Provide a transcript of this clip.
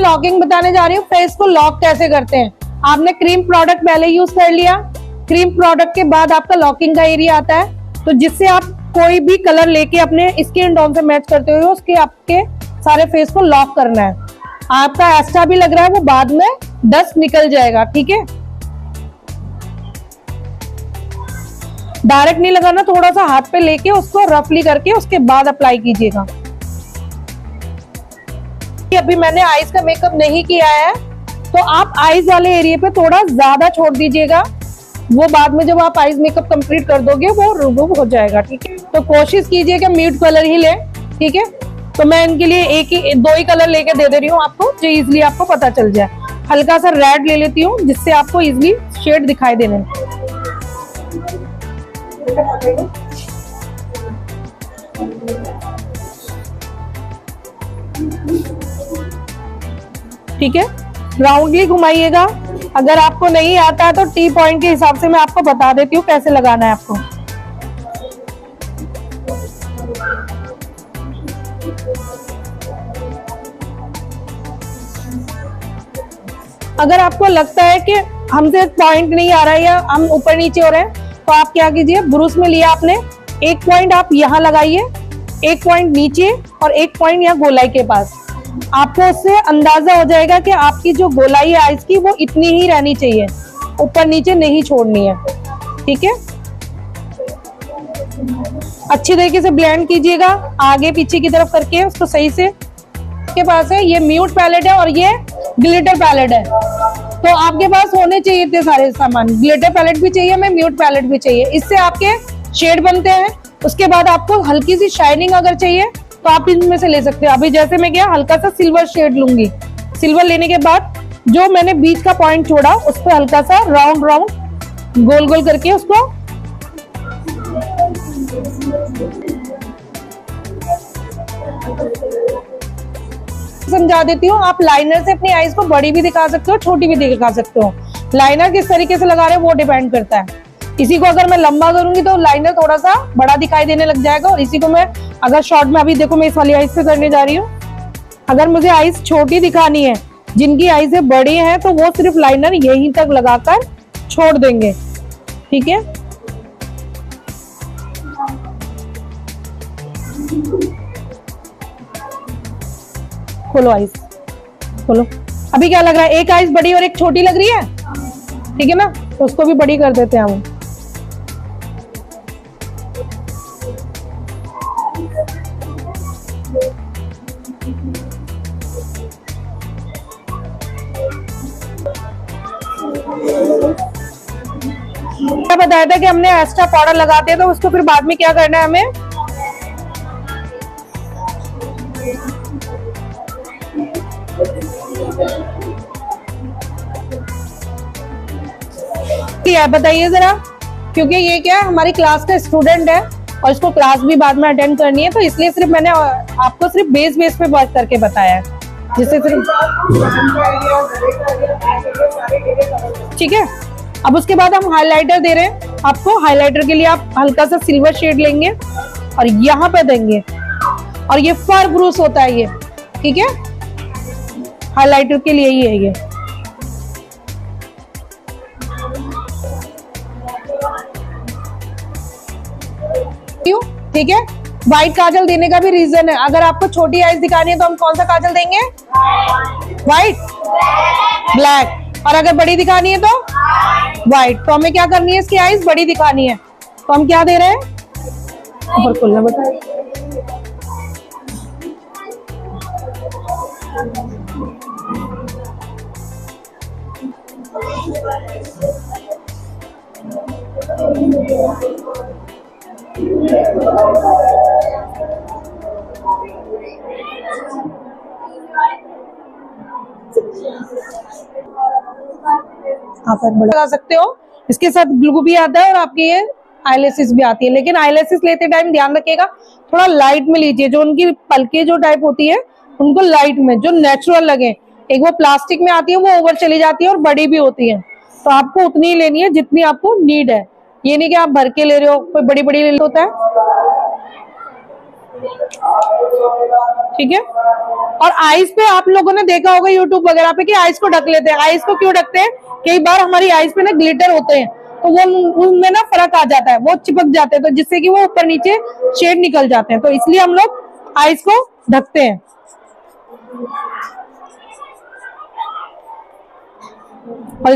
Locking बताने जा रही हूँ, फेस को लॉक कैसे करते हैं। आपने क्रीम प्रोडक्ट पहले यूज कर लिया, क्रीम प्रोडक्ट के बाद आपका लॉकिंग का एरिया आता है, तो जिससे आप कोई भी कलर लेके अपने स्किन टोन से मैच करते हुए उसके आपके सारे फेस को लॉक करना है। आपका एक्स्ट्रा भी लग रहा है वो बाद में डस्ट निकल जाएगा, ठीक है। डायरेक्ट नहीं लगाना, थोड़ा सा हाथ पे लेके उसको रफली करके उसके बाद अप्लाई कीजिएगा। अभी मैंने आईज का मेकअप नहीं किया है, तो आप आईज वाले एरिया पे थोड़ा ज्यादा छोड़ दीजिएगा, वो बाद में जब आप आईज मेकअप कंप्लीट कर दोगे वो रिमूव हो जाएगा, ठीक है। तो कोशिश कीजिए कि म्यूट कलर ही लें, ठीक है। तो मैं इनके लिए दो ही कलर लेके दे रही हूँ आपको, जो इजिली आपको पता चल जाए। हल्का सा रेड ले लेती हूँ जिससे आपको इजिली शेड दिखाई देने। ठीक है, राउंडली घुमाइएगा। अगर आपको नहीं आता है तो टी पॉइंट के हिसाब से मैं आपको बता देती हूँ कैसे लगाना है आपको। अगर आपको लगता है कि हमसे पॉइंट नहीं आ रहा है या हम ऊपर नीचे हो रहे हैं, तो आप क्या कीजिए, ब्रश में लिया आपने, एक पॉइंट आप यहाँ लगाइए, एक पॉइंट नीचे और एक पॉइंट यहाँ गोलाई के पास। आपको उससे अंदाजा हो जाएगा कि आपकी जो गोलाई है आइज की वो इतनी ही रहनी चाहिए, ऊपर नीचे नहीं छोड़नी है, ठीक है। अच्छी तरीके से ब्लेंड कीजिएगा, आगे पीछे की तरफ करके उसको सही से। के पास है ये म्यूट पैलेट है और ये ग्लिटर पैलेट है, तो आपके पास होने चाहिए इतने सारे सामान। ग्लिटर पैलेट भी चाहिए हमें, म्यूट पैलेट भी चाहिए, इससे आपके शेड बनते हैं। उसके बाद आपको हल्की सी शाइनिंग अगर चाहिए तो आप इनमें से ले सकते हो। अभी जैसे मैं क्या हल्का सा सिल्वर शेड लूंगी, सिल्वर लेने के बाद जो मैंने बीच का पॉइंट छोड़ा उस पर हल्का सा राउंड राउंड गोल गोल करके उसको समझा देती हूँ। आप लाइनर से अपनी आईज को बड़ी भी दिखा सकते हो, छोटी भी दिखा सकते हो। लाइनर किस तरीके से लगा रहे हो वो डिपेंड करता है। इसी को अगर मैं लंबा करूंगी तो लाइनर थोड़ा सा बड़ा दिखाई देने लग जाएगा, और इसी को मैं अगर शॉर्ट में, अभी देखो मैं इस वाली आईज पे करने जा रही हूँ, अगर मुझे आईज छोटी दिखानी है, जिनकी आईज बड़ी है, तो वो सिर्फ लाइनर यहीं तक लगाकर छोड़ देंगे, ठीक है। खोलो आईज, खोलो। अभी क्या लग रहा है, एक आईज बड़ी और एक छोटी लग रही है, ठीक है ना, तो उसको भी बड़ी कर देते हैं हम। क्या बताया था कि हमने एक्स्ट्रा पाउडर लगाते हैं तो उसको फिर बाद में क्या करना है हमें, क्या बताइए जरा, क्योंकि ये क्या है हमारी क्लास का स्टूडेंट है और इसको क्लास भी बाद में अटेंड करनी है, तो इसलिए सिर्फ मैंने आपको सिर्फ बेस पे वर्क करके बताया है, जिससे सिर्फ, ठीक है। अब उसके बाद हम हाइलाइटर दे रहे हैं आपको। हाइलाइटर के लिए आप हल्का सा सिल्वर शेड लेंगे और यहाँ पे देंगे, और ये फर ब्रूस होता है ये, ठीक है, हाइलाइटर के लिए ही है ये। ठीक है, व्हाइट काजल देने का भी रीजन है। अगर आपको छोटी आईज दिखानी है तो हम कौन सा काजल देंगे, व्हाइट, ब्लैक, और अगर बड़ी दिखानी है तो व्हाइट। तो हमें क्या करनी है, इसकी आईज बड़ी दिखानी है, तो हम क्या दे रहे हैं, ऊपर खोलना बेटा, आप लगा सकते हो। इसके साथ ग्लू भी आता है और आपके ये आईलैशेस भी आती है, लेकिन आईलैशेस लेते टाइम ध्यान रखिएगा थोड़ा लाइट में लीजिए। जो उनकी पलके जो टाइप होती है उनको लाइट में, जो नेचुरल लगे। एक वो प्लास्टिक में आती है वो ओवर चली जाती है और बड़ी भी होती है, तो आपको उतनी ही लेनी है जितनी आपको नीड है। ये नहीं कि आप भर के ले रहे हो, कोई बड़ी बड़ी ले होता है। ठीक है। और आईज पे आप लोगों ने देखा होगा यूट्यूब वगैरह पे कि आईज को ढक लेते हैं। आईज को क्यों ढकते हैं? कई बार हमारी आईज पे ना ग्लिटर होते हैं, तो वो उनमें ना फर्क आ जाता है, वो चिपक जाते हैं, तो जिससे कि वो ऊपर नीचे शेड निकल जाते हैं, तो इसलिए हम लोग आईज को ढकते हैं। और